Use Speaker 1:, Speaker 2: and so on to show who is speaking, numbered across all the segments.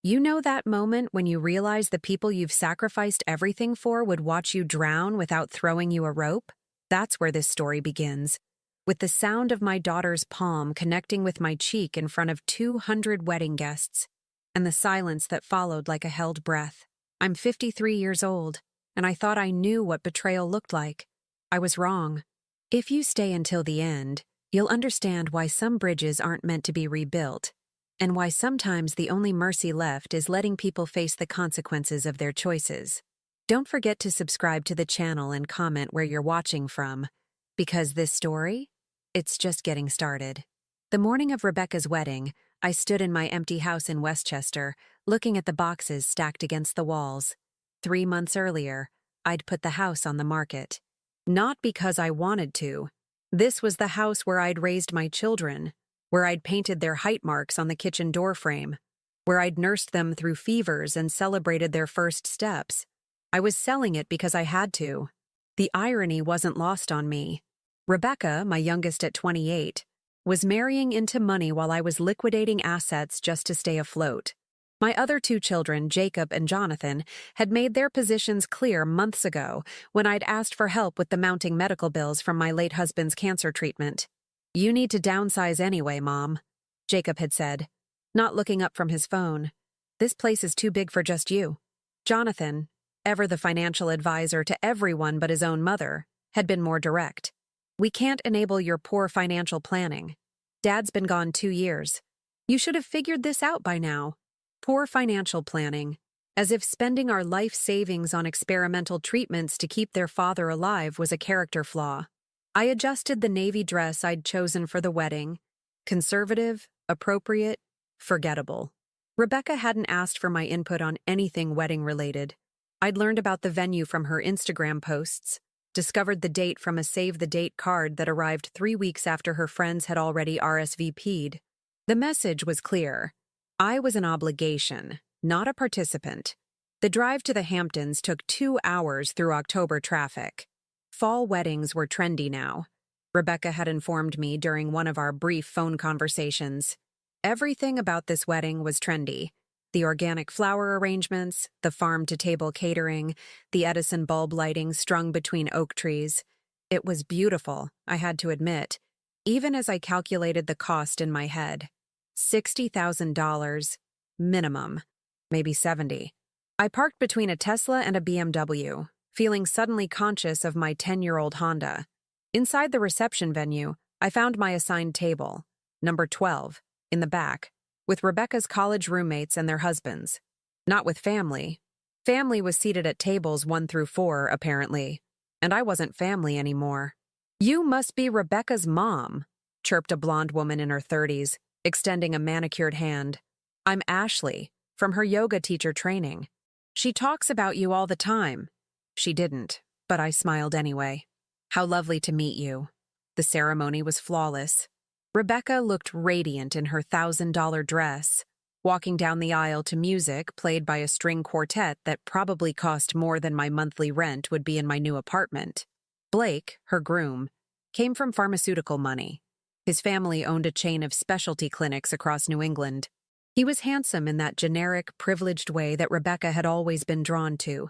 Speaker 1: You know that moment when you realize the people you've sacrificed everything for would watch you drown without throwing you a rope? That's where this story begins, with the sound of my daughter's palm connecting with my cheek in front of 200 wedding guests, and the silence that followed like a held breath. I'm 53 years old, and I thought I knew what betrayal looked like. I was wrong. If you stay until the end, you'll understand why some bridges aren't meant to be rebuilt, and why sometimes the only mercy left is letting people face the consequences of their choices. Don't forget to subscribe to the channel and comment where you're watching from, because this story, it's just getting started. The morning of Rebecca's wedding, I stood in my empty house in Westchester, looking at the boxes stacked against the walls. 3 months earlier, I'd put the house on the market. Not because I wanted to. This was the house where I'd raised my children, where I'd painted their height marks on the kitchen door frame, where I'd nursed them through fevers and celebrated their first steps. I was selling it because I had to. The irony wasn't lost on me. Rebecca, my youngest at 28, was marrying into money while I was liquidating assets just to stay afloat. My other 2 children, Jacob and Jonathan, had made their positions clear months ago when I'd asked for help with the mounting medical bills from my late husband's cancer treatment. "You need to downsize anyway, Mom," Jacob had said, not looking up from his phone. "This place is too big for just you." Jonathan, ever the financial advisor to everyone but his own mother, had been more direct. "We can't enable your poor financial planning. Dad's been gone 2 years. You should have figured this out by now." Poor financial planning, as if spending our life savings on experimental treatments to keep their father alive was a character flaw. I adjusted the navy dress I'd chosen for the wedding. Conservative, appropriate, forgettable. Rebecca hadn't asked for my input on anything wedding-related. I'd learned about the venue from her Instagram posts, discovered the date from a save-the-date card that arrived 3 weeks after her friends had already RSVP'd. The message was clear. I was an obligation, not a participant. The drive to the Hamptons took 2 hours through October traffic. Fall weddings were trendy now. Rebecca had informed me during one of our brief phone conversations. Everything about this wedding was trendy. The organic flower arrangements, the farm-to-table catering, the Edison bulb lighting strung between oak trees. It was beautiful, I had to admit, even as I calculated the cost in my head. $60,000, minimum, maybe 70. I parked between a Tesla and a BMW, feeling suddenly conscious of my 10-year-old Honda. Inside the reception venue, I found my assigned table, number 12, in the back, with Rebecca's college roommates and their husbands. Not with family. Family was seated at tables 1 through 4, apparently, and I wasn't family anymore. "You must be Rebecca's mom," chirped a blonde woman in her 30s, extending a manicured hand. "I'm Ashley, from her yoga teacher training. She talks about you all the time." She didn't, but I smiled anyway. "How lovely to meet you." The ceremony was flawless. Rebecca looked radiant in her $1,000 dress, walking down the aisle to music played by a string quartet that probably cost more than my monthly rent would be in my new apartment. Blake, her groom, came from pharmaceutical money. His family owned a chain of specialty clinics across New England. He was handsome in that generic, privileged way that Rebecca had always been drawn to.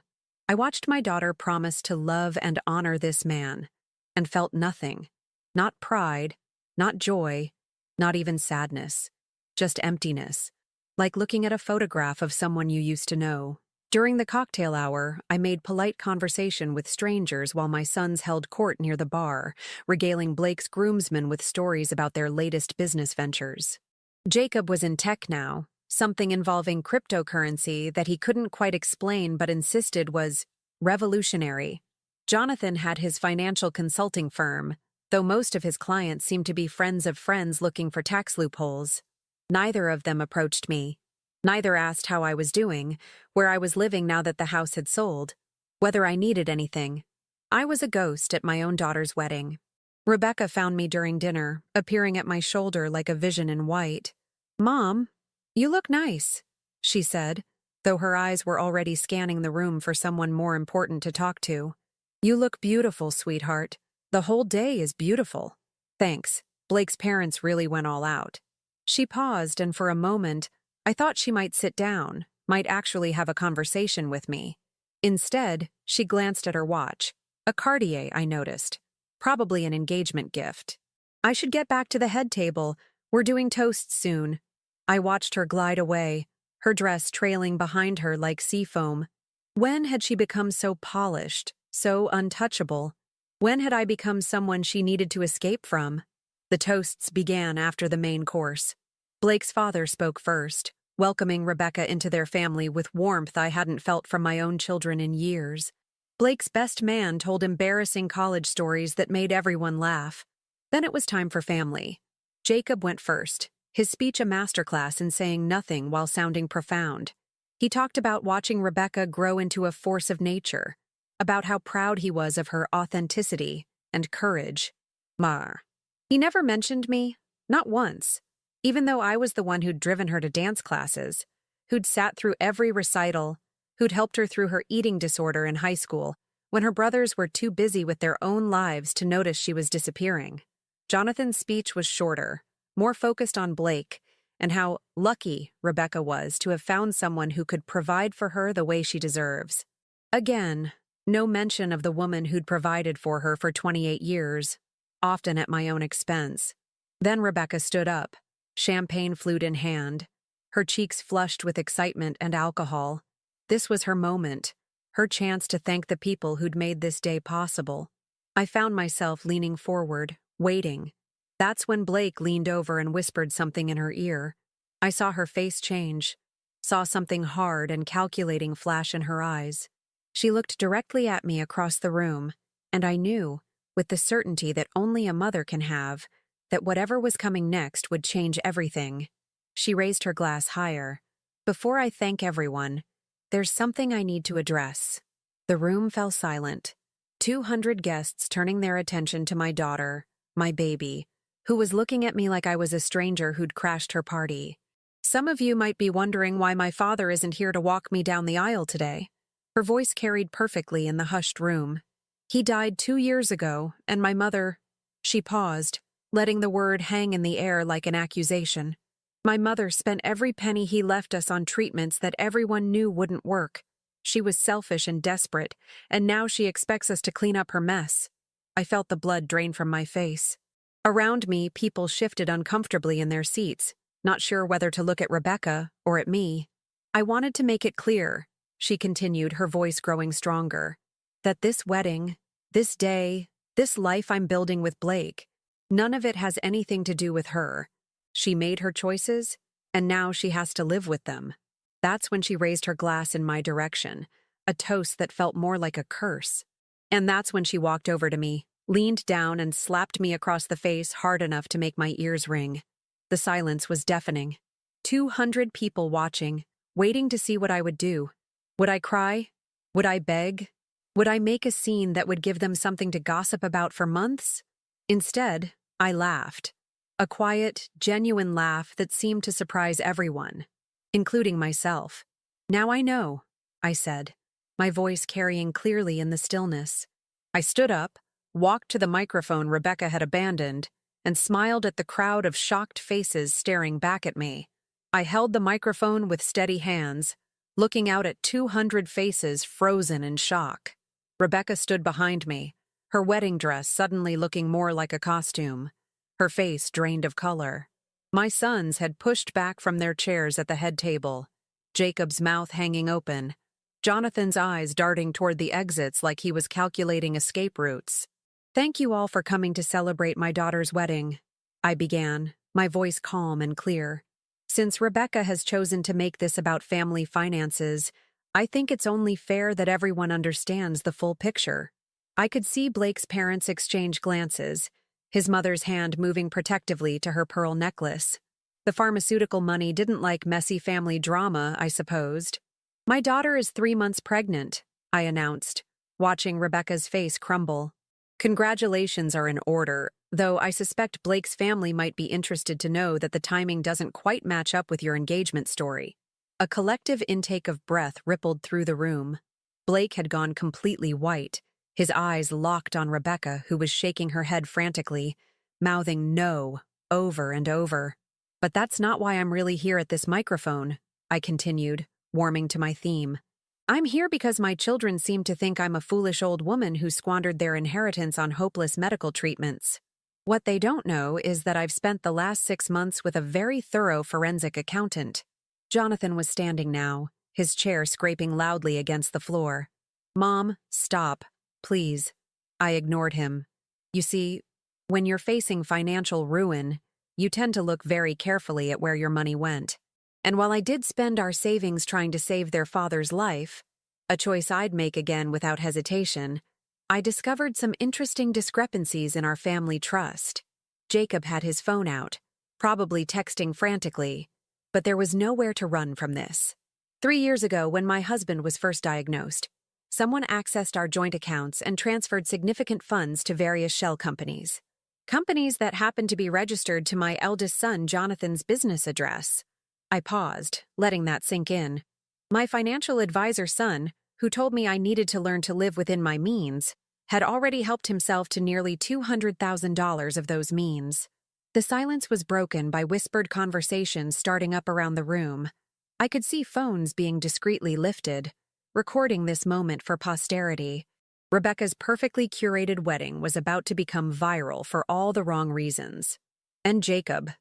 Speaker 1: I watched my daughter promise to love and honor this man, and felt nothing. Not pride, not joy, not even sadness. Just emptiness, like looking at a photograph of someone you used to know. During the cocktail hour, I made polite conversation with strangers while my sons held court near the bar, regaling Blake's groomsmen with stories about their latest business ventures. Jacob was in tech now, something involving cryptocurrency that he couldn't quite explain but insisted was revolutionary. Jonathan had his financial consulting firm, though most of his clients seemed to be friends of friends looking for tax loopholes. Neither of them approached me. Neither asked how I was doing, where I was living now that the house had sold, whether I needed anything. I was a ghost at my own daughter's wedding. Rebecca found me during dinner, appearing at my shoulder like a vision in white. "Mom, you look nice," she said, though her eyes were already scanning the room for someone more important to talk to. "You look beautiful, sweetheart. The whole day is beautiful." "Thanks. Blake's parents really went all out." She paused, and for a moment, I thought she might sit down, might actually have a conversation with me. Instead, she glanced at her watch. A Cartier, I noticed. Probably an engagement gift. I should get back to the head table. We're doing toasts soon. I watched her glide away, her dress trailing behind her like sea foam. When had she become so polished, so untouchable? When had I become someone she needed to escape from? The toasts began after the main course. Blake's father spoke first, welcoming Rebecca into their family with warmth I hadn't felt from my own children in years. Blake's best man told embarrassing college stories that made everyone laugh. Then it was time for family. Jacob went first, his speech a masterclass in saying nothing while sounding profound. He talked about watching Rebecca grow into a force of nature, about how proud he was of her authenticity and courage. He never mentioned me, not once, even though I was the one who'd driven her to dance classes, who'd sat through every recital, who'd helped her through her eating disorder in high school, when her brothers were too busy with their own lives to notice she was disappearing. Jonathan's speech was shorter, more focused on Blake, and how lucky Rebecca was to have found someone who could provide for her the way she deserves. Again, no mention of the woman who'd provided for her for 28 years, often at my own expense. Then Rebecca stood up, champagne flute in hand, her cheeks flushed with excitement and alcohol. This was her moment, her chance to thank the people who'd made this day possible. I found myself leaning forward, waiting. That's when Blake leaned over and whispered something in her ear. I saw her face change, saw something hard and calculating flash in her eyes. She looked directly at me across the room, and I knew, with the certainty that only a mother can have, that whatever was coming next would change everything. She raised her glass higher. Before I thank everyone, there's something I need to address. The room fell silent. 200 guests turning their attention to my daughter, my baby, who was looking at me like I was a stranger who'd crashed her party. Some of you might be wondering why my father isn't here to walk me down the aisle today. Her voice carried perfectly in the hushed room. He died 2 years ago, and my mother... She paused, letting the word hang in the air like an accusation. My mother spent every penny he left us on treatments that everyone knew wouldn't work. She was selfish and desperate, and now she expects us to clean up her mess. I felt the blood drain from my face. Around me, people shifted uncomfortably in their seats, not sure whether to look at Rebecca or at me. I wanted to make it clear, she continued, her voice growing stronger, that this wedding, this day, this life I'm building with Blake, none of it has anything to do with her. She made her choices, and now she has to live with them. That's when she raised her glass in my direction, a toast that felt more like a curse. And that's when she walked over to me, leaned down and slapped me across the face hard enough to make my ears ring. The silence was deafening. 200 people watching, waiting to see what I would do. Would I cry? Would I beg? Would I make a scene that would give them something to gossip about for months? Instead, I laughed. A quiet, genuine laugh that seemed to surprise everyone, including myself. Now I know, I said, my voice carrying clearly in the stillness. I stood up, walked to the microphone Rebecca had abandoned, and smiled at the crowd of shocked faces staring back at me. I held the microphone with steady hands, looking out at 200 faces frozen in shock. Rebecca stood behind me, her wedding dress suddenly looking more like a costume, her face drained of color. My sons had pushed back from their chairs at the head table, Jacob's mouth hanging open, Jonathan's eyes darting toward the exits like he was calculating escape routes. Thank you all for coming to celebrate my daughter's wedding, I began, my voice calm and clear. Since Rebecca has chosen to make this about family finances, I think it's only fair that everyone understands the full picture. I could see Blake's parents exchange glances, his mother's hand moving protectively to her pearl necklace. The pharmaceutical money didn't like messy family drama, I supposed. My daughter is 3 months pregnant, I announced, watching Rebecca's face crumble. Congratulations are in order, though I suspect Blake's family might be interested to know that the timing doesn't quite match up with your engagement story. A collective intake of breath rippled through the room. Blake had gone completely white, his eyes locked on Rebecca, who was shaking her head frantically, mouthing no over and over. But that's not why I'm really here at this microphone, I continued, warming to my theme. I'm here because my children seem to think I'm a foolish old woman who squandered their inheritance on hopeless medical treatments. What they don't know is that I've spent the last 6 months with a very thorough forensic accountant. Jonathan was standing now, his chair scraping loudly against the floor. Mom, stop, please. I ignored him. You see, when you're facing financial ruin, you tend to look very carefully at where your money went. And while I did spend our savings trying to save their father's life, a choice I'd make again without hesitation, I discovered some interesting discrepancies in our family trust. Jacob had his phone out, probably texting frantically, but there was nowhere to run from this. 3 years ago, when my husband was first diagnosed, someone accessed our joint accounts and transferred significant funds to various shell companies. Companies that happened to be registered to my eldest son Jonathan's business address. I paused, letting that sink in. My financial advisor son, who told me I needed to learn to live within my means, had already helped himself to nearly $200,000 of those means. The silence was broken by whispered conversations starting up around the room. I could see phones being discreetly lifted, recording this moment for posterity. Rebecca's perfectly curated wedding was about to become viral for all the wrong reasons. And Jacob.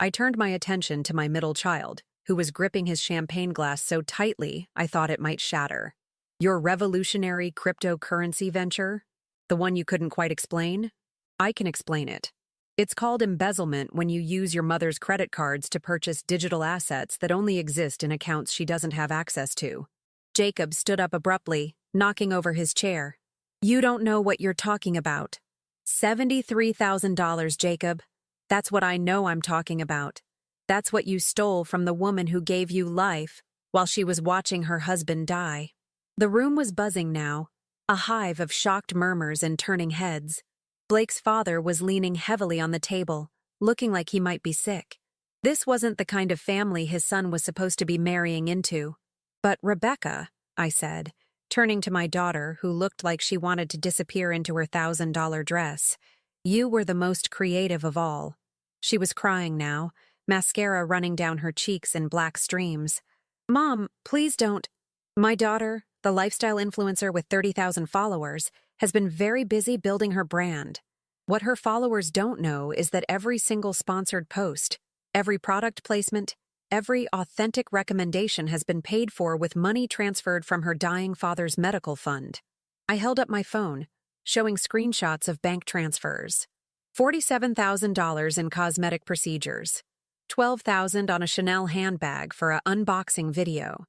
Speaker 1: I turned my attention to my middle child, who was gripping his champagne glass so tightly I thought it might shatter. Your revolutionary cryptocurrency venture? The one you couldn't quite explain? I can explain it. It's called embezzlement when you use your mother's credit cards to purchase digital assets that only exist in accounts she doesn't have access to. Jacob stood up abruptly, knocking over his chair. You don't know what you're talking about. $73,000, Jacob. That's what I know I'm talking about. That's what you stole from the woman who gave you life while she was watching her husband die. The room was buzzing now, a hive of shocked murmurs and turning heads. Blake's father was leaning heavily on the table, looking like he might be sick. This wasn't the kind of family his son was supposed to be marrying into. But Rebecca, I said, turning to my daughter, who looked like she wanted to disappear into her $1,000 dress, you were the most creative of all. She was crying now, mascara running down her cheeks in black streams. Mom, please don't. My daughter, the lifestyle influencer with 30,000 followers, has been very busy building her brand. What her followers don't know is that every single sponsored post, every product placement, every authentic recommendation has been paid for with money transferred from her dying father's medical fund. I held up my phone, showing screenshots of bank transfers. $47,000 in cosmetic procedures. $12,000 on a Chanel handbag for a unboxing video.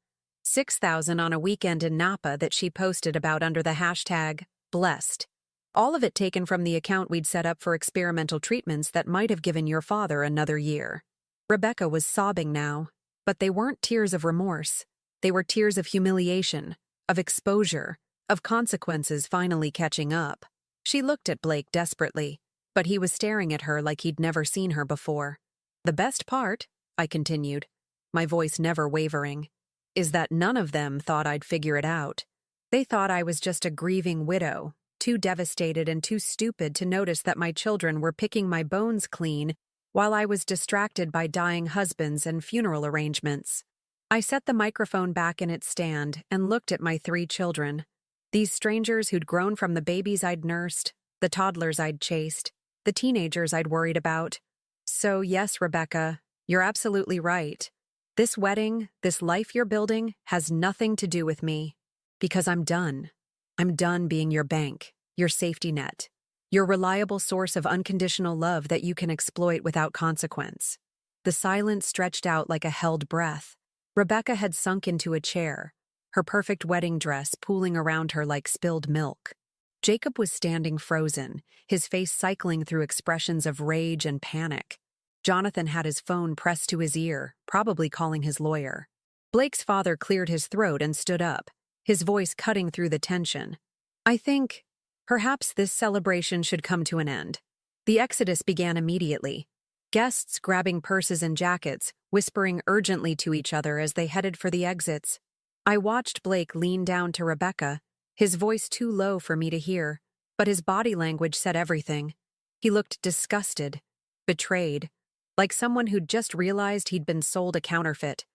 Speaker 1: $6,000 on a weekend in Napa that she posted about under the hashtag blessed. All of it taken from the account we'd set up for experimental treatments that might have given your father another year. Rebecca was sobbing now, but they weren't tears of remorse. They were tears of humiliation, of exposure, of consequences finally catching up. She looked at Blake desperately, but he was staring at her like he'd never seen her before. The best part, I continued, my voice never wavering, is that none of them thought I'd figure it out. They thought I was just a grieving widow, too devastated and too stupid to notice that my children were picking my bones clean while I was distracted by dying husbands and funeral arrangements. I set the microphone back in its stand and looked at my 3 children. These strangers who'd grown from the babies I'd nursed, the toddlers I'd chased, the teenagers I'd worried about. So yes, Rebecca, you're absolutely right. This wedding, this life you're building, has nothing to do with me. Because I'm done. I'm done being your bank, your safety net, your reliable source of unconditional love that you can exploit without consequence. The silence stretched out like a held breath. Rebecca had sunk into a chair, her perfect wedding dress pooling around her like spilled milk. Jacob was standing frozen, his face cycling through expressions of rage and panic. Jonathan had his phone pressed to his ear, probably calling his lawyer. Blake's father cleared his throat and stood up, his voice cutting through the tension. I think, perhaps this celebration should come to an end. The exodus began immediately. Guests grabbing purses and jackets, whispering urgently to each other as they headed for the exits. I watched Blake lean down to Rebecca, his voice too low for me to hear, but his body language said everything. He looked disgusted, betrayed, like someone who'd just realized he'd been sold a counterfeit.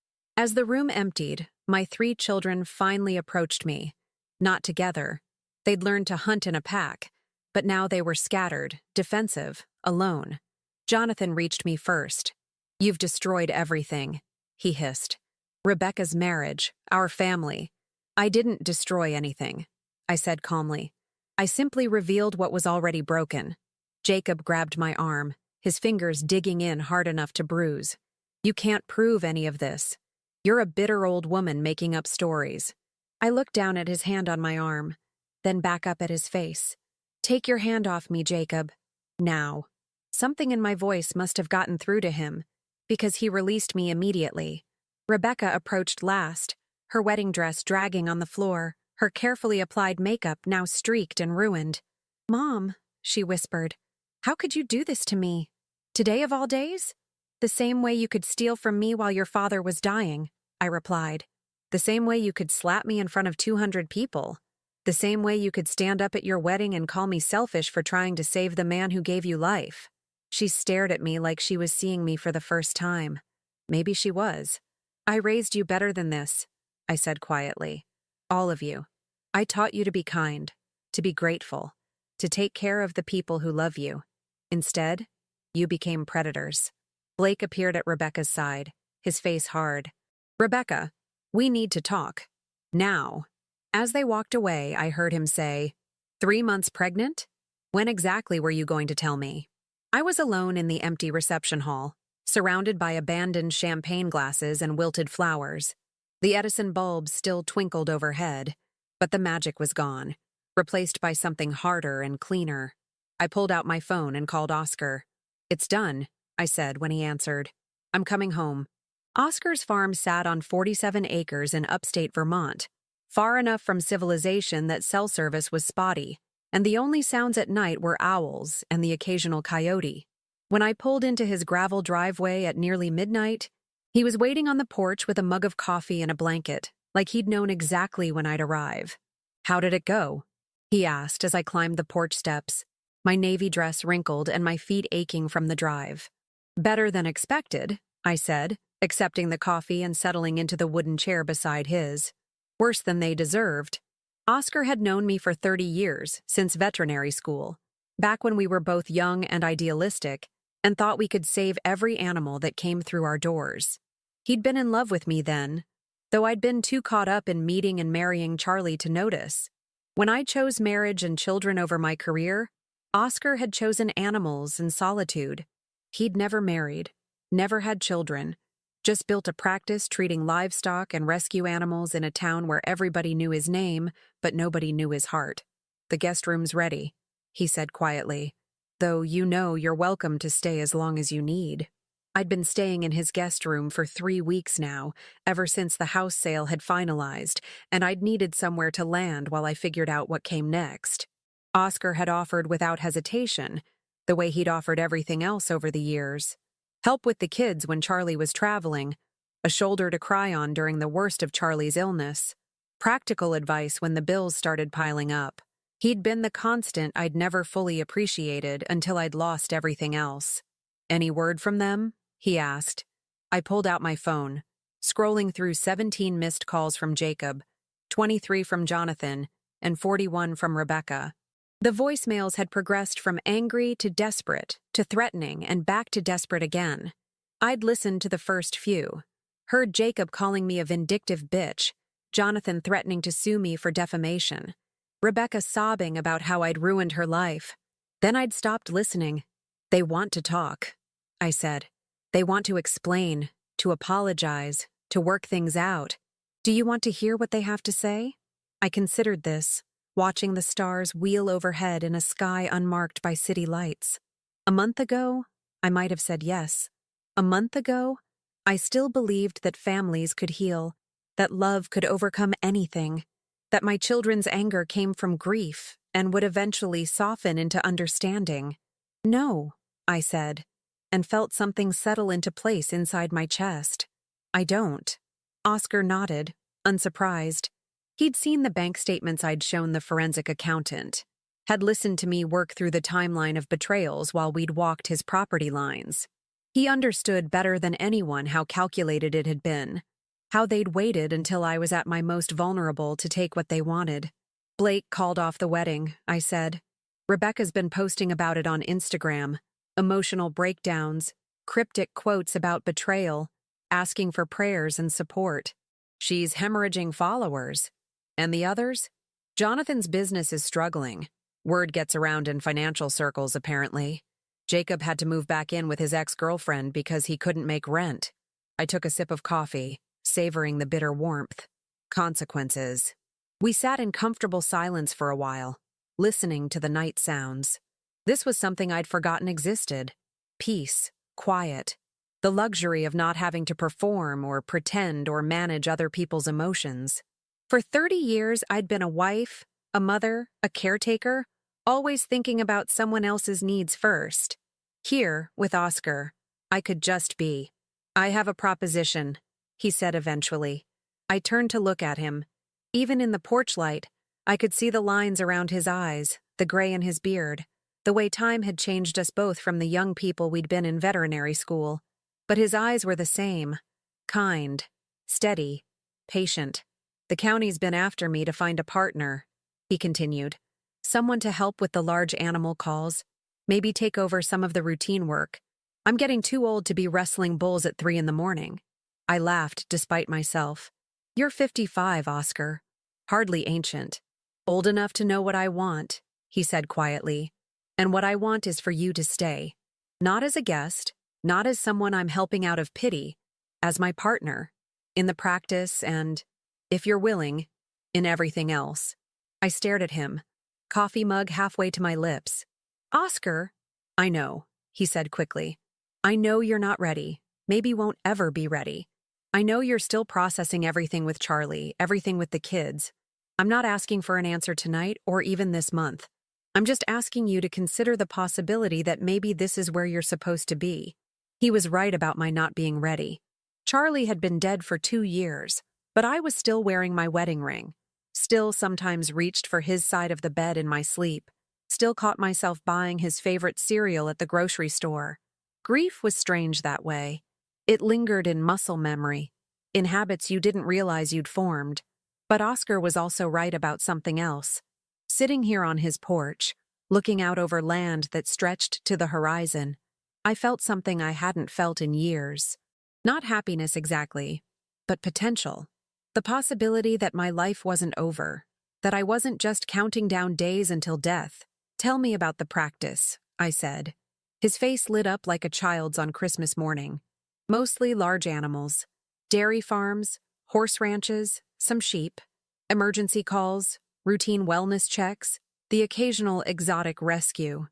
Speaker 1: As the room emptied, my 3 children finally approached me. Not together. They'd learned to hunt in a pack, but now they were scattered, defensive, alone. Jonathan reached me first. "You've destroyed everything," he hissed. "Rebecca's marriage, our family." "I didn't destroy anything," I said calmly. "I simply revealed what was already broken." Jacob grabbed my arm, his fingers digging in hard enough to bruise. "You can't prove any of this. You're a bitter old woman making up stories." I looked down at his hand on my arm, then back up at his face. "Take your hand off me, Jacob. Now." Something in my voice must have gotten through to him, because he released me immediately. Rebecca approached last, her wedding dress dragging on the floor, her carefully applied makeup now streaked and ruined. "Mom," she whispered, "how could you do this to me? Today of all days?" "The same way you could steal from me while your father was dying," I replied. "The same way you could slap me in front of 200 people. The same way you could stand up at your wedding and call me selfish for trying to save the man who gave you life." She stared at me like she was seeing me for the first time. Maybe she was. "I raised you better than this," I said quietly. "All of you. I taught you to be kind, to be grateful, to take care of the people who love you. Instead, you became predators." Blake appeared at Rebecca's side, his face hard. "Rebecca, we need to talk. Now." As they walked away, I heard him say, "3 months pregnant? When exactly were you going to tell me?" I was alone in the empty reception hall, surrounded by abandoned champagne glasses and wilted flowers. The Edison bulbs still twinkled overhead, but the magic was gone, replaced by something harder and cleaner. I pulled out my phone and called Oscar. "It's done," I said when he answered. "I'm coming home." Oscar's farm sat on 47 acres in upstate Vermont, far enough from civilization that cell service was spotty, and the only sounds at night were owls and the occasional coyote. When I pulled into his gravel driveway at nearly midnight, he was waiting on the porch with a mug of coffee and a blanket, like he'd known exactly when I'd arrive. "How did it go?" he asked as I climbed the porch steps, my navy dress wrinkled and my feet aching from the drive. "Better than expected," I said, accepting the coffee and settling into the wooden chair beside his. "Worse than they deserved." Oscar had known me for 30 years, since veterinary school, back when we were both young and idealistic, and thought we could save every animal that came through our doors. He'd been in love with me then, though I'd been too caught up in meeting and marrying Charlie to notice. When I chose marriage and children over my career, Oscar had chosen animals and solitude. He'd never married, never had children, just built a practice treating livestock and rescue animals in a town where everybody knew his name, but nobody knew his heart. "The guest room's ready," he said quietly, "though you know you're welcome to stay as long as you need." I'd been staying in his guest room for 3 weeks now, ever since the house sale had finalized, and I'd needed somewhere to land while I figured out what came next. Oscar had offered without hesitation, the way he'd offered everything else over the years. Help with the kids when Charlie was traveling, a shoulder to cry on during the worst of Charlie's illness, practical advice when the bills started piling up. He'd been the constant I'd never fully appreciated until I'd lost everything else. "Any word from them?" he asked. I pulled out my phone, scrolling through 17 missed calls from Jacob, 23 from Jonathan, and 41 from Rebecca. The voicemails had progressed from angry to desperate, to threatening, and back to desperate again. I'd listened to the first few, heard Jacob calling me a vindictive bitch, Jonathan threatening to sue me for defamation, Rebecca sobbing about how I'd ruined her life. Then I'd stopped listening. "They want to talk," I said. "They want to explain, to apologize, to work things out. Do you want to hear what they have to say?" I considered this, watching the stars wheel overhead in a sky unmarked by city lights. A month ago, I might have said yes. A month ago, I still believed that families could heal, that love could overcome anything, that my children's anger came from grief and would eventually soften into understanding. "No," I said, and felt something settle into place inside my chest. "I don't." Oscar nodded, unsurprised. He'd seen the bank statements I'd shown the forensic accountant, had listened to me work through the timeline of betrayals while we'd walked his property lines. He understood better than anyone how calculated it had been. how they'd waited until I was at my most vulnerable to take what they wanted. Blake called off the wedding, I said. Rebecca's been posting about it on Instagram, emotional breakdowns, cryptic quotes about betrayal, asking for prayers and support. She's hemorrhaging followers. And the others? Jonathan's business is struggling. Word gets around in financial circles, apparently. Jacob had to move back in with his ex-girlfriend because he couldn't make rent. I took a sip of coffee, savoring the bitter warmth. Consequences. We sat in comfortable silence for a while, listening to the night sounds. This was something I'd forgotten existed. Peace, quiet, the luxury of not having to perform or pretend or manage other people's emotions. For 30 years, I'd been a wife, a mother, a caretaker, always thinking about someone else's needs first. Here, with Oscar, I could just be. I have a proposition, he said eventually. I turned to look at him. Even in the porch light, I could see the lines around his eyes, the gray in his beard, the way time had changed us both from the young people we'd been in veterinary school. But his eyes were the same. Kind, steady, patient. The county's been after me to find a partner, he continued. Someone to help with the large animal calls, maybe take over some of the routine work. I'm getting too old to be wrestling bulls at 3 a.m. I laughed despite myself. You're 55, Oscar. Hardly ancient. Old enough to know what I want, he said quietly. And what I want is for you to stay. Not as a guest, not as someone I'm helping out of pity, as my partner. In the practice and, if you're willing, in everything else. I stared at him, coffee mug halfway to my lips. Oscar, I know, he said quickly. I know you're not ready, maybe won't ever be ready. I know you're still processing everything with Charlie, everything with the kids. I'm not asking for an answer tonight or even this month. I'm just asking you to consider the possibility that maybe this is where you're supposed to be. He was right about my not being ready. Charlie had been dead for 2 years, but I was still wearing my wedding ring. Still sometimes reached for his side of the bed in my sleep. Still caught myself buying his favorite cereal at the grocery store. Grief was strange that way. It lingered in muscle memory, in habits you didn't realize you'd formed. But Oscar was also right about something else. Sitting here on his porch, looking out over land that stretched to the horizon, I felt something I hadn't felt in years. Not happiness exactly, but potential. The possibility that my life wasn't over, that I wasn't just counting down days until death. Tell me about the practice, I said. His face lit up like a child's on Christmas morning. Mostly large animals. Dairy farms, horse ranches, some sheep. Emergency calls, routine wellness checks, the occasional exotic rescue.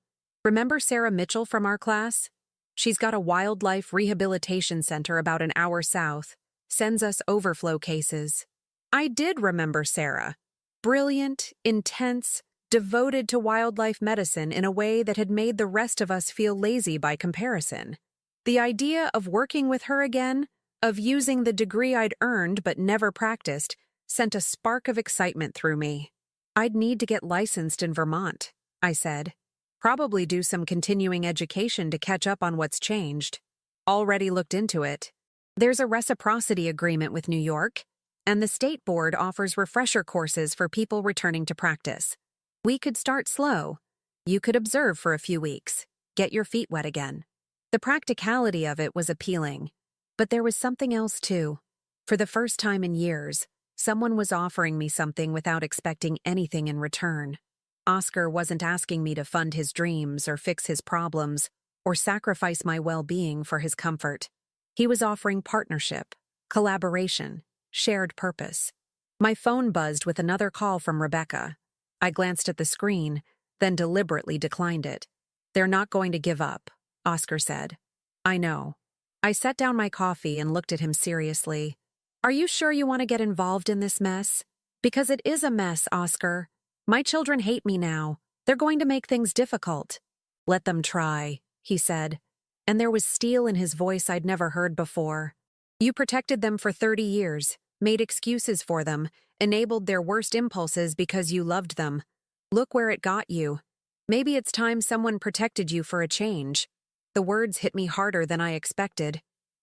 Speaker 1: Remember Sarah Mitchell from our class? She's got a wildlife rehabilitation center about an hour south, sends us overflow cases. I did remember Sarah. Brilliant, intense, devoted to wildlife medicine in a way that had made the rest of us feel lazy by comparison. The idea of working with her again, of using the degree I'd earned but never practiced, sent a spark of excitement through me. I'd need to get licensed in Vermont, I said. Probably do some continuing education to catch up on what's changed. Already looked into it. There's a reciprocity agreement with New York, and the state board offers refresher courses for people returning to practice. We could start slow. You could observe for a few weeks, get your feet wet again. The practicality of it was appealing. But there was something else too. For the first time in years, someone was offering me something without expecting anything in return. Oscar wasn't asking me to fund his dreams or fix his problems or sacrifice my well-being for his comfort. He was offering partnership, collaboration, shared purpose. My phone buzzed with another call from Rebecca. I glanced at the screen, then deliberately declined it. They're not going to give up, Oscar said. I know. I set down my coffee and looked at him seriously. Are you sure you want to get involved in this mess? Because it is a mess, Oscar. My children hate me now. They're going to make things difficult. Let them try, he said. And there was steel in his voice I'd never heard before. You protected them for 30 years, made excuses for them, enabled their worst impulses because you loved them. Look where it got you. Maybe it's time someone protected you for a change. The words hit me harder than I expected.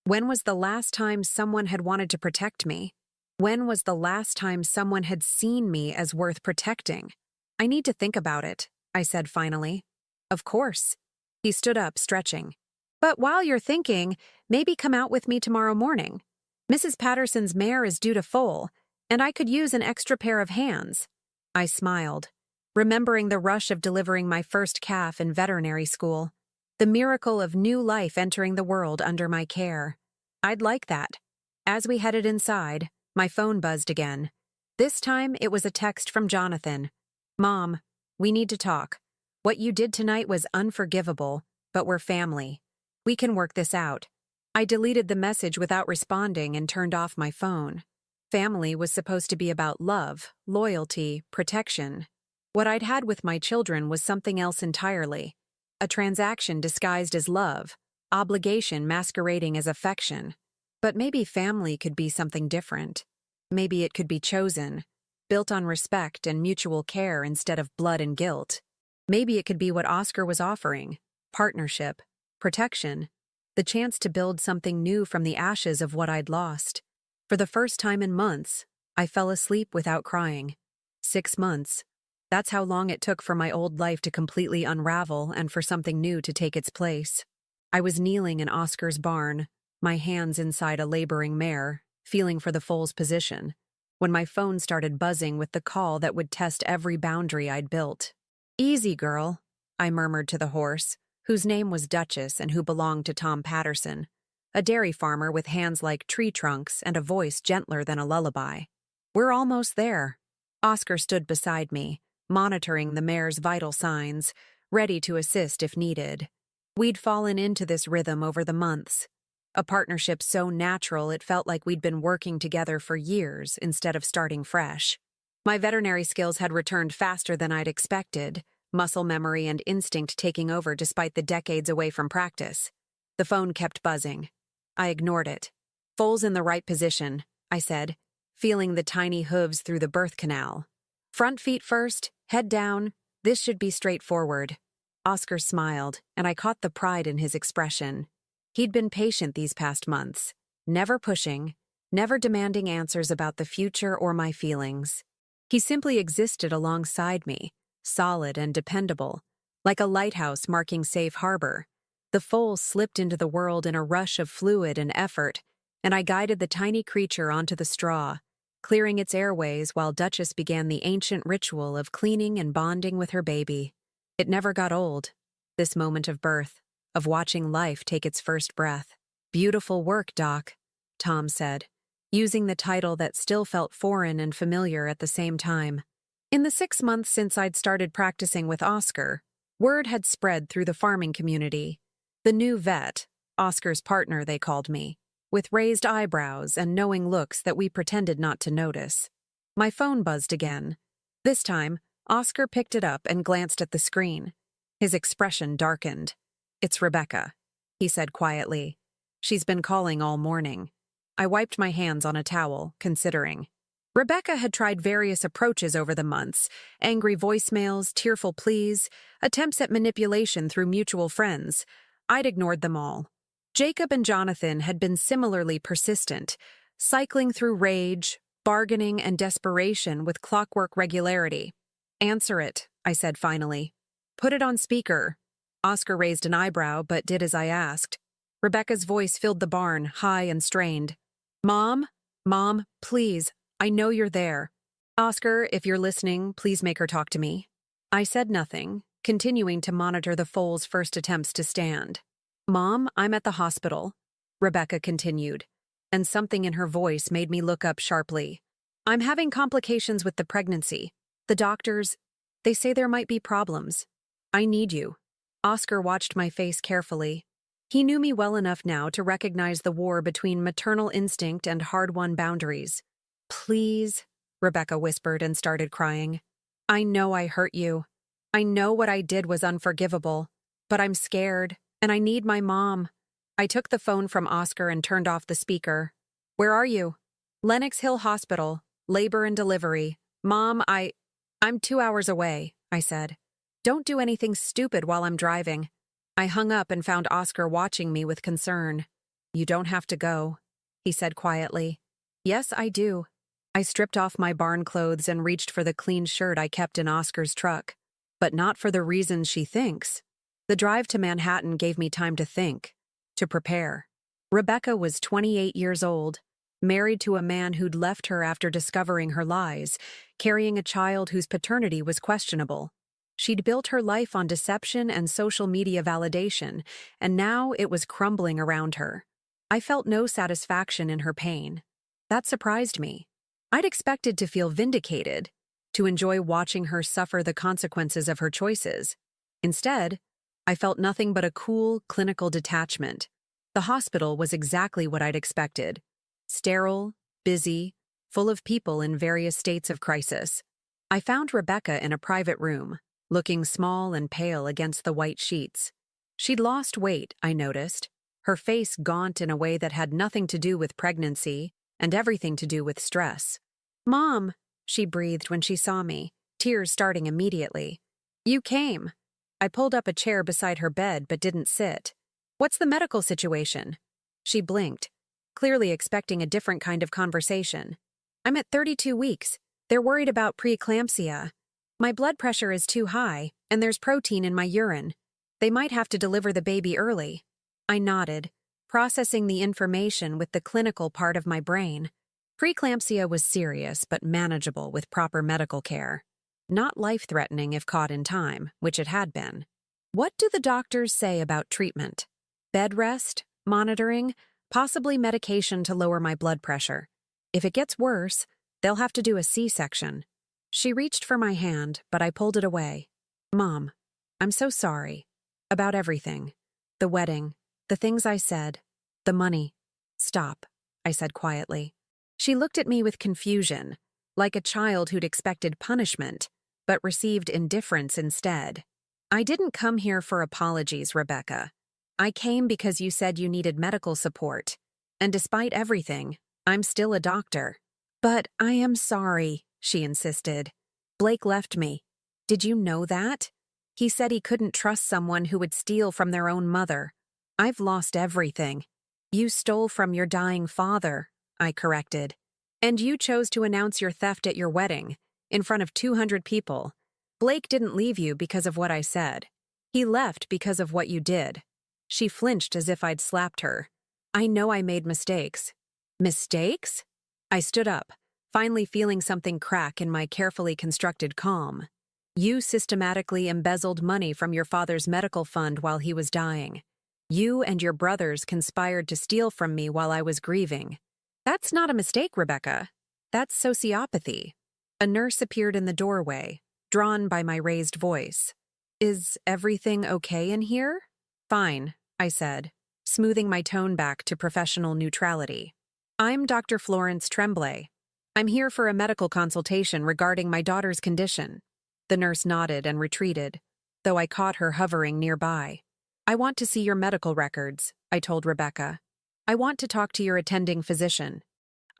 Speaker 1: When was the last time someone had wanted to protect me? When was the last time someone had seen me as worth protecting? I need to think about it, I said finally. Of course. He stood up, stretching. But while you're thinking, maybe come out with me tomorrow morning. Mrs. Patterson's mare is due to foal, and I could use an extra pair of hands. I smiled, remembering the rush of delivering my first calf in veterinary school, the miracle of new life entering the world under my care. I'd like that. As we headed inside, my phone buzzed again. This time, it was a text from Jonathan. Mom, we need to talk. What you did tonight was unforgivable, but we're family. We can work this out. I deleted the message without responding and turned off my phone. Family was supposed to be about love, loyalty, protection. What I'd had with my children was something else entirely. A transaction disguised as love, obligation masquerading as affection. But maybe family could be something different. Maybe it could be chosen, built on respect and mutual care instead of blood and guilt. Maybe it could be what Oscar was offering: partnership, protection, the chance to build something new from the ashes of what I'd lost. For the first time in months, I fell asleep without crying. 6 months. That's how long it took for my old life to completely unravel and for something new to take its place. I was kneeling in Oscar's barn, my hands inside a laboring mare, feeling for the foal's position, when my phone started buzzing with the call that would test every boundary I'd built. Easy, girl, I murmured to the horse, whose name was Duchess and who belonged to Tom Patterson, a dairy farmer with hands like tree trunks and a voice gentler than a lullaby. We're almost there. Oscar stood beside me, monitoring the mare's vital signs, ready to assist if needed. We'd fallen into this rhythm over the months, a partnership so natural it felt like we'd been working together for years instead of starting fresh. My veterinary skills had returned faster than I'd expected, muscle memory and instinct taking over despite the decades away from practice. The phone kept buzzing. I ignored it. Foal's in the right position, I said, feeling the tiny hooves through the birth canal. Front feet first, head down. This should be straightforward. Oscar smiled, and I caught the pride in his expression. He'd been patient these past months, never pushing, never demanding answers about the future or my feelings. He simply existed alongside me, solid and dependable, like a lighthouse marking safe harbor. The foal slipped into the world in a rush of fluid and effort, and I guided the tiny creature onto the straw, clearing its airways while Duchess began the ancient ritual of cleaning and bonding with her baby. It never got old, this moment of birth, of watching life take its first breath. Beautiful work, Doc, Tom said, using the title that still felt foreign and familiar at the same time. In the 6 months since I'd started practicing with Oscar, word had spread through the farming community. The new vet, Oscar's partner they called me, with raised eyebrows and knowing looks that we pretended not to notice. My phone buzzed again. This time, Oscar picked it up and glanced at the screen. His expression darkened. It's Rebecca, he said quietly. She's been calling all morning. I wiped my hands on a towel, considering. Rebecca had tried various approaches over the months: angry voicemails, tearful pleas, attempts at manipulation through mutual friends. I'd ignored them all. Jacob and Jonathan had been similarly persistent, cycling through rage, bargaining, and desperation with clockwork regularity. Answer it, I said finally. Put it on speaker. Oscar raised an eyebrow but did as I asked. Rebecca's voice filled the barn, high and strained. Mom, please, I know you're there. Oscar, if you're listening, please make her talk to me. I said nothing, continuing to monitor the foal's first attempts to stand. Mom, I'm at the hospital, Rebecca continued, and something in her voice made me look up sharply. I'm having complications with the pregnancy. The doctors, they say there might be problems. I need you. Oscar watched my face carefully. He knew me well enough now to recognize the war between maternal instinct and hard-won boundaries. Please, Rebecca whispered and started crying. I know I hurt you. I know what I did was unforgivable, but I'm scared, and I need my mom. I took the phone from Oscar and turned off the speaker. Where are you? Lenox Hill Hospital, labor and delivery. Mom, I'm 2 hours away, I said. Don't do anything stupid while I'm driving. I hung up and found Oscar watching me with concern. You don't have to go, he said quietly. Yes, I do. I stripped off my barn clothes and reached for the clean shirt I kept in Oscar's truck. But not for the reasons she thinks. The drive to Manhattan gave me time to think, to prepare. Rebecca was 28 years old, married to a man who'd left her after discovering her lies, carrying a child whose paternity was questionable. She'd built her life on deception and social media validation, and now it was crumbling around her. I felt no satisfaction in her pain. That surprised me. I'd expected to feel vindicated, to enjoy watching her suffer the consequences of her choices. Instead, I felt nothing but a cool, clinical detachment. The hospital was exactly what I'd expected. Sterile, busy, full of people in various states of crisis. I found Rebecca in a private room, looking small and pale against the white sheets. She'd lost weight, I noticed, her face gaunt in a way that had nothing to do with pregnancy and everything to do with stress. "Mom," she breathed when she saw me, tears starting immediately. "You came." I pulled up a chair beside her bed but didn't sit. "What's the medical situation?" She blinked, clearly expecting a different kind of conversation. "I'm at 32 weeks. They're worried about preeclampsia. My blood pressure is too high, and there's protein in my urine. They might have to deliver the baby early." I nodded, processing the information with the clinical part of my brain. Preeclampsia was serious but manageable with proper medical care. Not life-threatening if caught in time, which it had been. What do the doctors say about treatment? Bed rest, monitoring, possibly medication to lower my blood pressure. If it gets worse, they'll have to do a C-section. She reached for my hand, but I pulled it away. "Mom, I'm so sorry. About everything. The wedding, the things I said, the money." "Stop," I said quietly. She looked at me with confusion, like a child who'd expected punishment, but received indifference instead. "I didn't come here for apologies, Rebecca. I came because you said you needed medical support. And despite everything, I'm still a doctor." "But I am sorry," she insisted. "Blake left me. Did you know that? He said he couldn't trust someone who would steal from their own mother. I've lost everything." "You stole from your dying father," I corrected. "And you chose to announce your theft at your wedding, in front of 200 people. Blake didn't leave you because of what I said. He left because of what you did." She flinched as if I'd slapped her. "I know I made mistakes." "Mistakes?" I stood up, finally feeling something crack in my carefully constructed calm. "You systematically embezzled money from your father's medical fund while he was dying. You and your brothers conspired to steal from me while I was grieving." "That's not a mistake, Rebecca. That's sociopathy." A nurse appeared in the doorway, drawn by my raised voice. "Is everything okay in here?" "Fine," I said, smoothing my tone back to professional neutrality. "I'm Dr. Florence Tremblay. I'm here for a medical consultation regarding my daughter's condition." The nurse nodded and retreated, though I caught her hovering nearby. "I want to see your medical records," I told Rebecca. "I want to talk to your attending physician.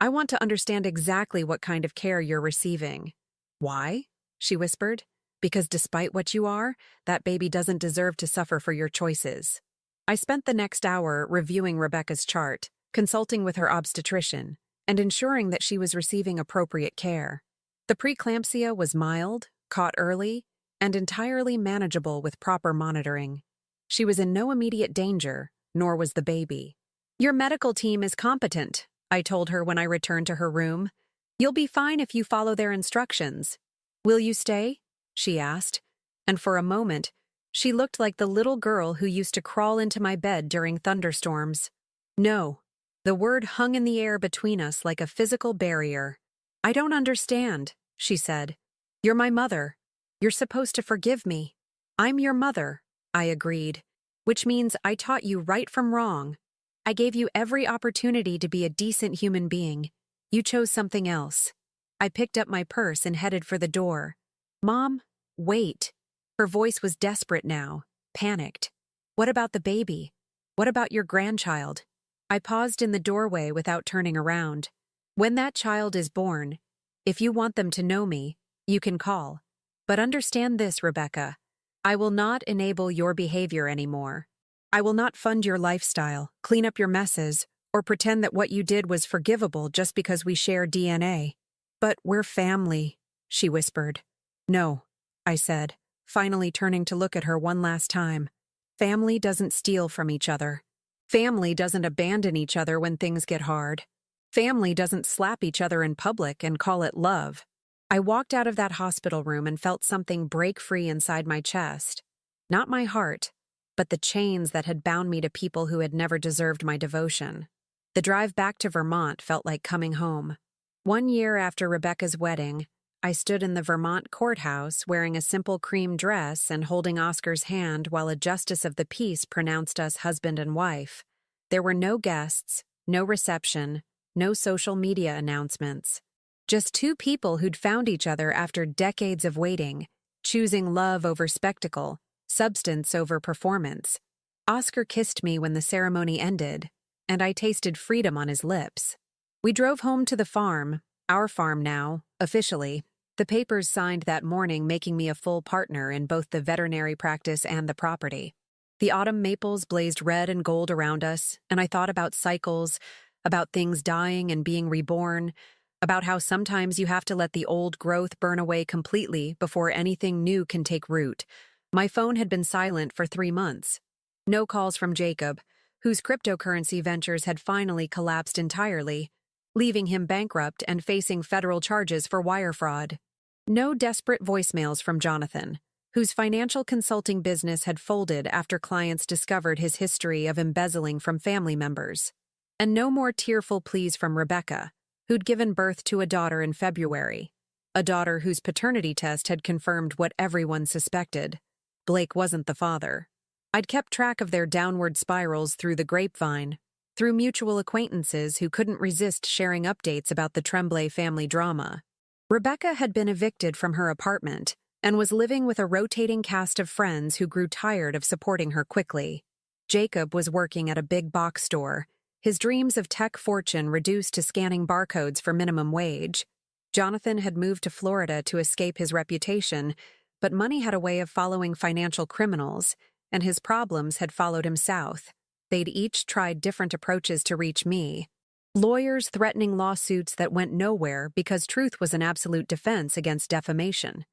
Speaker 1: I want to understand exactly what kind of care you're receiving." "Why?" she whispered. "Because despite what you are, that baby doesn't deserve to suffer for your choices." I spent the next hour reviewing Rebecca's chart, consulting with her obstetrician, and ensuring that she was receiving appropriate care. The preeclampsia was mild, caught early, and entirely manageable with proper monitoring. She was in no immediate danger, nor was the baby. "Your medical team is competent," I told her when I returned to her room. "You'll be fine if you follow their instructions." "Will you stay?" she asked, and for a moment, she looked like the little girl who used to crawl into my bed during thunderstorms. "No." The word hung in the air between us like a physical barrier. "I don't understand," she said. "You're my mother. You're supposed to forgive me." "I'm your mother," I agreed, "which means I taught you right from wrong. I gave you every opportunity to be a decent human being. You chose something else." I picked up my purse and headed for the door. "Mom, wait." Her voice was desperate now, panicked. "What about the baby? What about your grandchild?" I paused in the doorway without turning around. "When that child is born, if you want them to know me, you can call. But understand this, Rebecca. I will not enable your behavior anymore. I will not fund your lifestyle, clean up your messes, or pretend that what you did was forgivable just because we share DNA. But we're family, she whispered. No, I said, finally turning to look at her one last time. Family doesn't steal from each other. Family doesn't abandon each other when things get hard. Family doesn't slap each other in public and call it love. I walked out of that hospital room and felt something break free inside my chest. Not my heart, but the chains that had bound me to people who had never deserved my devotion. The drive back to Vermont felt like coming home. 1 year after Rebecca's wedding, I stood in the Vermont courthouse wearing a simple cream dress and holding Oscar's hand while a justice of the peace pronounced us husband and wife. There were no guests, no reception, no social media announcements. Just two people who'd found each other after decades of waiting, choosing love over spectacle, substance over performance. Oscar kissed me when the ceremony ended, and I tasted freedom on his lips. We drove home to the farm, our farm now, officially. The papers signed that morning, making me a full partner in both the veterinary practice and the property. The autumn maples blazed red and gold around us, and I thought about cycles, about things dying and being reborn, about how sometimes you have to let the old growth burn away completely before anything new can take root. My phone had been silent for 3 months. No calls from Jacob, whose cryptocurrency ventures had finally collapsed entirely, leaving him bankrupt and facing federal charges for wire fraud. No desperate voicemails from Jonathan, whose financial consulting business had folded after clients discovered his history of embezzling from family members. And no more tearful pleas from Rebecca, who'd given birth to a daughter in February. A daughter whose paternity test had confirmed what everyone suspected. Blake wasn't the father. I'd kept track of their downward spirals through the grapevine, through mutual acquaintances who couldn't resist sharing updates about the Tremblay family drama. Rebecca had been evicted from her apartment and was living with a rotating cast of friends who grew tired of supporting her quickly. Jacob was working at a big box store, his dreams of tech fortune reduced to scanning barcodes for minimum wage. Jonathan had moved to Florida to escape his reputation, but money had a way of following financial criminals, and his problems had followed him south. They'd each tried different approaches to reach me. Lawyers threatening lawsuits that went nowhere because truth was an absolute defense against defamation.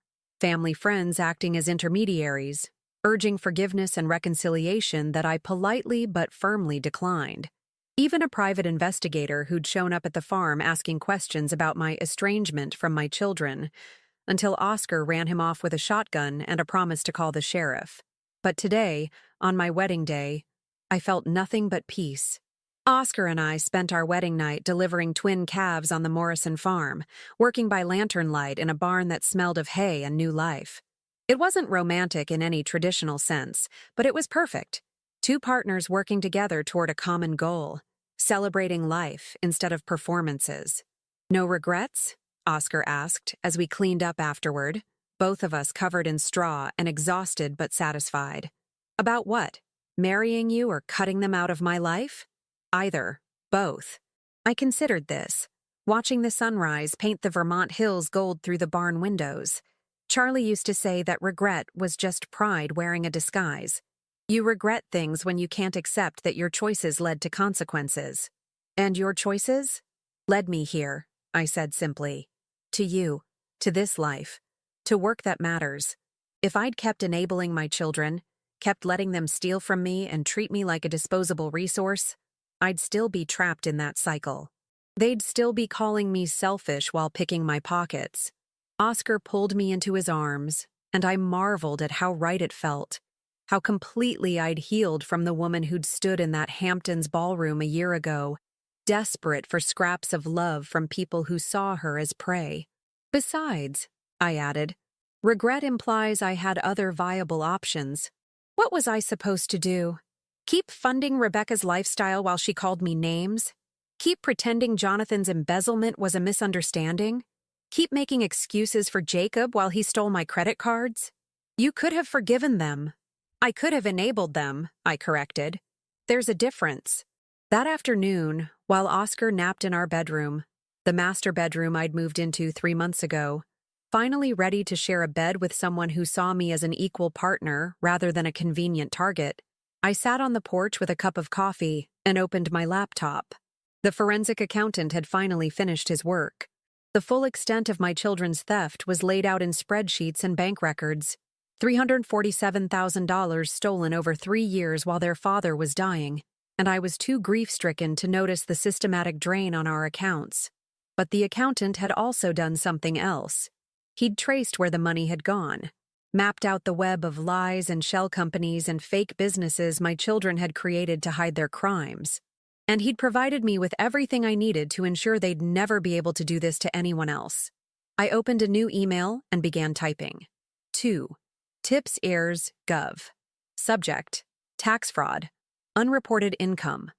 Speaker 1: Family friends acting as intermediaries, urging forgiveness and reconciliation that I politely but firmly declined. Even a private investigator who'd shown up at the farm asking questions about my estrangement from my children, until Oscar ran him off with a shotgun and a promise to call the sheriff. But today, on my wedding day, I felt nothing but peace. Oscar and I spent our wedding night delivering twin calves on the Morrison farm, working by lantern light in a barn that smelled of hay and new life. It wasn't romantic in any traditional sense, but it was perfect. Two partners working together toward a common goal, celebrating life instead of performances. No regrets? Oscar asked as we cleaned up afterward, both of us covered in straw and exhausted but satisfied. About what? Marrying you or cutting them out of my life? Either. Both. I considered this, watching the sunrise paint the Vermont hills gold through the barn windows. Charlie used to say that regret was just pride wearing a disguise. You regret things when you can't accept that your choices led to consequences. And your choices? Led me here, I said simply. To you. To this life. To work that matters. If I'd kept enabling my children, kept letting them steal from me and treat me like a disposable resource, I'd still be trapped in that cycle. They'd still be calling me selfish while picking my pockets. Oscar pulled me into his arms, and I marveled at how right it felt, how completely I'd healed from the woman who'd stood in that Hamptons ballroom a year ago, desperate for scraps of love from people who saw her as prey. Besides, I added, regret implies I had other viable options. What was I supposed to do? Keep funding Rebecca's lifestyle while she called me names? Keep pretending Jonathan's embezzlement was a misunderstanding? Keep making excuses for Jacob while he stole my credit cards? You could have forgiven them. I could have enabled them, I corrected. There's a difference. That afternoon, while Oscar napped in our bedroom, the master bedroom I'd moved into 3 months ago, finally ready to share a bed with someone who saw me as an equal partner rather than a convenient target, I sat on the porch with a cup of coffee and opened my laptop. The forensic accountant had finally finished his work. The full extent of my children's theft was laid out in spreadsheets and bank records. $347,000 stolen over 3 years while their father was dying, and I was too grief-stricken to notice the systematic drain on our accounts. But the accountant had also done something else. He'd traced where the money had gone, mapped out the web of lies and shell companies and fake businesses my children had created to hide their crimes. And he'd provided me with everything I needed to ensure they'd never be able to do this to anyone else. I opened a new email and began typing. 2. Tips Heirs Gov. Subject: Tax fraud. Unreported income.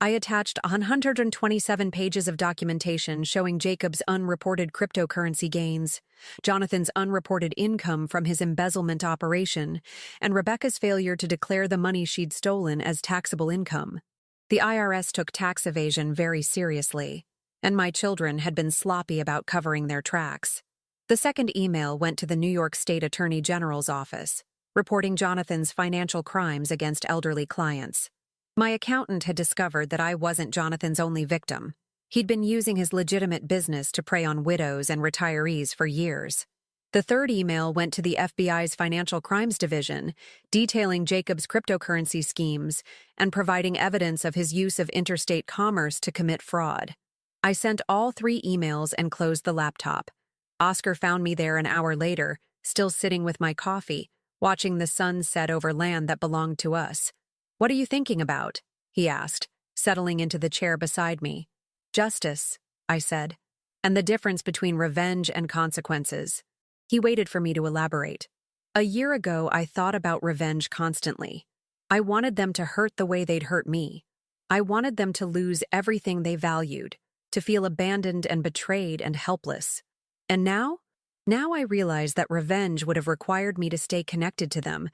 Speaker 1: I attached 127 pages of documentation showing Jacob's unreported cryptocurrency gains, Jonathan's unreported income from his embezzlement operation, and Rebecca's failure to declare the money she'd stolen as taxable income. The IRS took tax evasion very seriously, and my children had been sloppy about covering their tracks. The second email went to the New York State Attorney General's office, reporting Jonathan's financial crimes against elderly clients. My accountant had discovered that I wasn't Jonathan's only victim. He'd been using his legitimate business to prey on widows and retirees for years. The third email went to the FBI's Financial Crimes Division, detailing Jacob's cryptocurrency schemes and providing evidence of his use of interstate commerce to commit fraud. I sent all 3 emails and closed the laptop. Oscar found me there an hour later, still sitting with my coffee, watching the sun set over land that belonged to us. "What are you thinking about?" he asked, settling into the chair beside me. "Justice," I said, "and the difference between revenge and consequences." He waited for me to elaborate. "A year ago, I thought about revenge constantly. I wanted them to hurt the way they'd hurt me. I wanted them to lose everything they valued, to feel abandoned and betrayed and helpless. And now I realize that revenge would have required me to stay connected to them,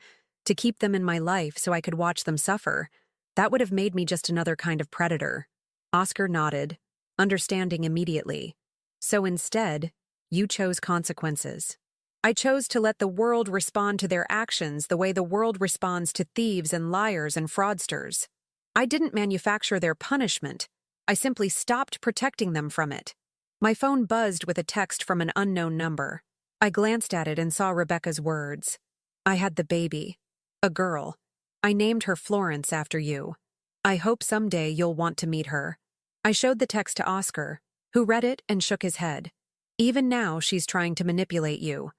Speaker 1: to keep them in my life so I could watch them suffer. That would have made me just another kind of predator." Oscar nodded, understanding immediately. "So instead, you chose consequences." "I chose to let the world respond to their actions the way the world responds to thieves and liars and fraudsters. I didn't manufacture their punishment. I simply stopped protecting them from it." My phone buzzed with a text from an unknown number. I glanced at it and saw Rebecca's words. "I had the baby. A girl. I named her Florence after you. I hope someday you'll want to meet her." I showed the text to Oscar, who read it and shook his head. "Even now, she's trying to manipulate you.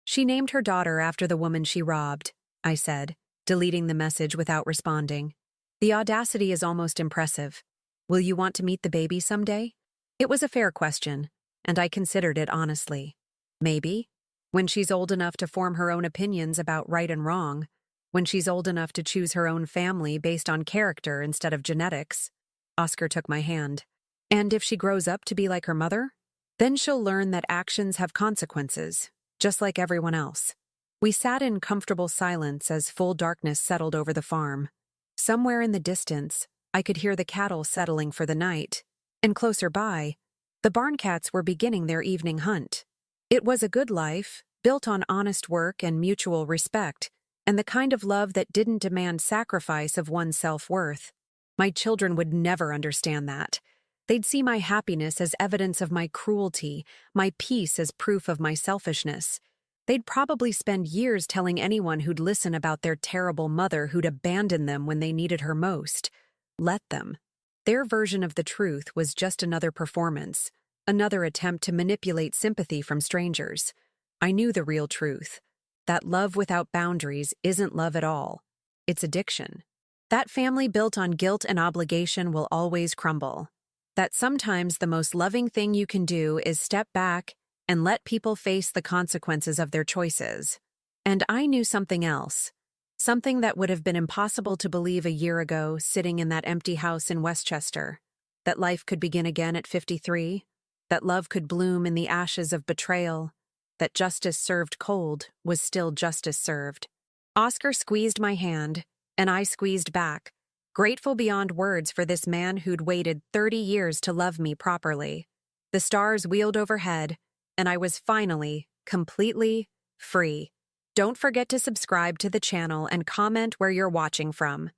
Speaker 1: She named her daughter after the woman she robbed," I said, deleting the message without responding. "The audacity is almost impressive. Will you want to meet the baby someday?" It was a fair question, and I considered it honestly. Maybe. When she's old enough to form her own opinions about right and wrong, when she's old enough to choose her own family based on character instead of genetics. Oscar took my hand. "And if she grows up to be like her mother? Then she'll learn that actions have consequences, just like everyone else." We sat in comfortable silence as full darkness settled over the farm. Somewhere in the distance, I could hear the cattle settling for the night, and closer by, the barn cats were beginning their evening hunt. It was a good life, built on honest work and mutual respect, and the kind of love that didn't demand sacrifice of one's self-worth. My children would never understand that. They'd see my happiness as evidence of my cruelty, my peace as proof of my selfishness. They'd probably spend years telling anyone who'd listen about their terrible mother who'd abandoned them when they needed her most. Let them. Their version of the truth was just another performance, another attempt to manipulate sympathy from strangers. I knew the real truth, that love without boundaries isn't love at all. It's addiction. That family built on guilt and obligation will always crumble. That sometimes the most loving thing you can do is step back and let people face the consequences of their choices. And I knew something else. Something that would have been impossible to believe a year ago sitting in that empty house in Westchester. That life could begin again at 53. That love could bloom in the ashes of betrayal. That justice served cold was still justice served. Oscar squeezed my hand, and I squeezed back, grateful beyond words for this man who'd waited 30 years to love me properly. The stars wheeled overhead, and I was finally, completely, free. Don't forget to subscribe to the channel and comment where you're watching from.